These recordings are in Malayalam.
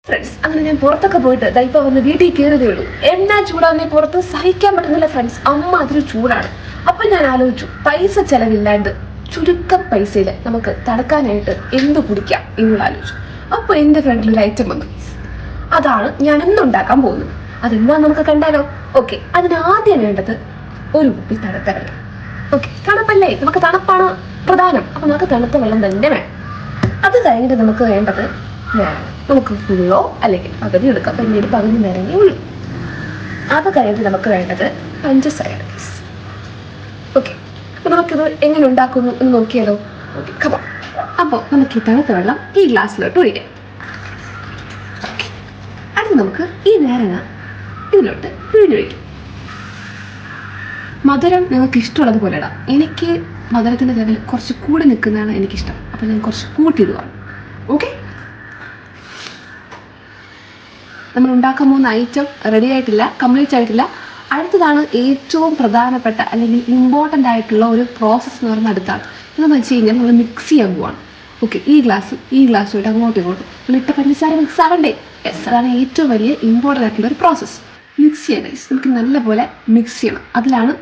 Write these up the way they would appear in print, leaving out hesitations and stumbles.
ഫ്രണ്ട്സ്, അങ്ങനെ ഞാൻ പുറത്തൊക്കെ പോയിട്ട് ഇപ്പൊ വന്ന് വീട്ടിൽ കയറിയതേ ഉള്ളൂ. എന്നാ ചൂടാന്നേ പുറത്ത് സഹിക്കാൻ പറ്റുന്നില്ല ഫ്രണ്ട്സ്. അമ്മ അതൊരു ചൂടാണ്. അപ്പൊ ഞാൻ ആലോചിച്ചു, പൈസ ചെലവില്ലാണ്ട് ചുരുക്കം പൈസയിൽ നമുക്ക് തണുക്കാനായിട്ട് എന്ത് കുടിക്കാം എന്നുള്ള ആലോചിച്ചു. അപ്പൊ എന്റെ ഫ്രണ്ടിൽ ഒരു ഐറ്റം വന്നു. അതാണ് ഞാൻ ഇന്ന് ഉണ്ടാക്കാൻ പോകുന്നത്. അതെന്താ നമുക്ക് കണ്ടാലോ? ഓക്കെ, അതിനാദ്യം വേണ്ടത് ഒരു കുപ്പി തണുത്ത വെള്ളം. ഓക്കെ, തണുപ്പല്ലേ, നമുക്ക് തണുപ്പാണ് പ്രധാനം. അപ്പൊ നമുക്ക് തണുത്ത വെള്ളം തന്നെ വേണം. അത് കഴിഞ്ഞിട്ട് നമുക്ക് വേണ്ടത് നമുക്ക് ഫുള്ളോ അല്ലെങ്കിൽ പകുതി എടുക്കാം. പിന്നീട് പകുതി നിറങ്ങി ഉള്ളു. അത് കഴിഞ്ഞിട്ട് നമുക്ക് വേണ്ടത് പഞ്ചസാര. ഓക്കെ, അപ്പൊ നമുക്കിത് എങ്ങനെ ഉണ്ടാക്കുന്നു എന്ന് നോക്കിയാലോ? Okay, come on. അപ്പോൾ നമുക്ക് ഈ തണുത്ത വെള്ളം ഈ ഗ്ലാസ്സിലോട്ട് ഒഴിക്കാം. അത് നമുക്ക് ഈ നാരങ്ങ ഇതിലോട്ട് പിഴിഞ്ഞൊഴിക്കും. മധുരം നിങ്ങൾക്ക് ഇഷ്ടമുള്ളതുപോലെ ഇടാം. എനിക്ക് മധുരത്തിൻ്റെ ലെവൽ കുറച്ച് കൂടി നിൽക്കുന്നതാണ് എനിക്കിഷ്ടം. അപ്പോൾ ഞാൻ കുറച്ച് കൂട്ടിയിടുകയാണ്. ഓക്കെ, നമ്മൾ ഉണ്ടാക്കാൻ പോകുന്ന ഐറ്റം റെഡി ആയിട്ടില്ല, കംപ്ലീറ്റ് ആയിട്ടില്ല. അടുത്തതാണ് ഏറ്റവും പ്രധാനപ്പെട്ട അല്ലെങ്കിൽ ഇമ്പോർട്ടൻ്റ് ആയിട്ടുള്ള ഒരു പ്രോസസ്സ് എന്ന് പറയുന്നത് അടുത്താണ്. എന്താണെന്ന് വെച്ച് കഴിഞ്ഞാൽ നമ്മൾ മിക്സ് ചെയ്യാൻ പോവാണ്. ഓക്കെ, ഈ ഗ്ലാസ്സുമായിട്ട് അങ്ങോട്ടും ഇങ്ങോട്ടും ഇട്ട പഞ്ചസാര മിക്സ് ആവണ്ടേ? യെസ്, അതാണ് ഏറ്റവും വലിയ ഇമ്പോർട്ടൻ്റ് ആയിട്ടുള്ള ഒരു പ്രോസസ്സ്. മിക്സ് ചെയ്യാൻ നമുക്ക് നല്ലപോലെ മിക്സ് ചെയ്യണം. അതിലാണ്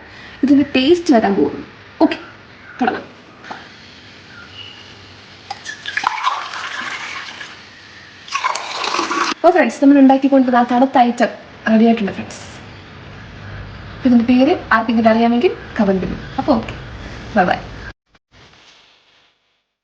ഇതിൻ്റെ ടേസ്റ്റ് വരാൻ പോകുന്നത്. ഓക്കെ, തുടങ്ങാം. അപ്പോൾ ഫ്രണ്ട്സ്, നമ്മൾ ഉണ്ടാക്കിക്കൊണ്ട് ആ തണുത്ത ഐറ്റം റെഡി ആയിട്ടുണ്ട് ഫ്രണ്ട്സ്. ഇതിൻ്റെ പേര് ആർക്കെങ്കിലും അറിയാമെങ്കിൽ കമൻറ്റ് ചെയ്യും. അപ്പോൾ ഓക്കെ, ബൈ ബൈ.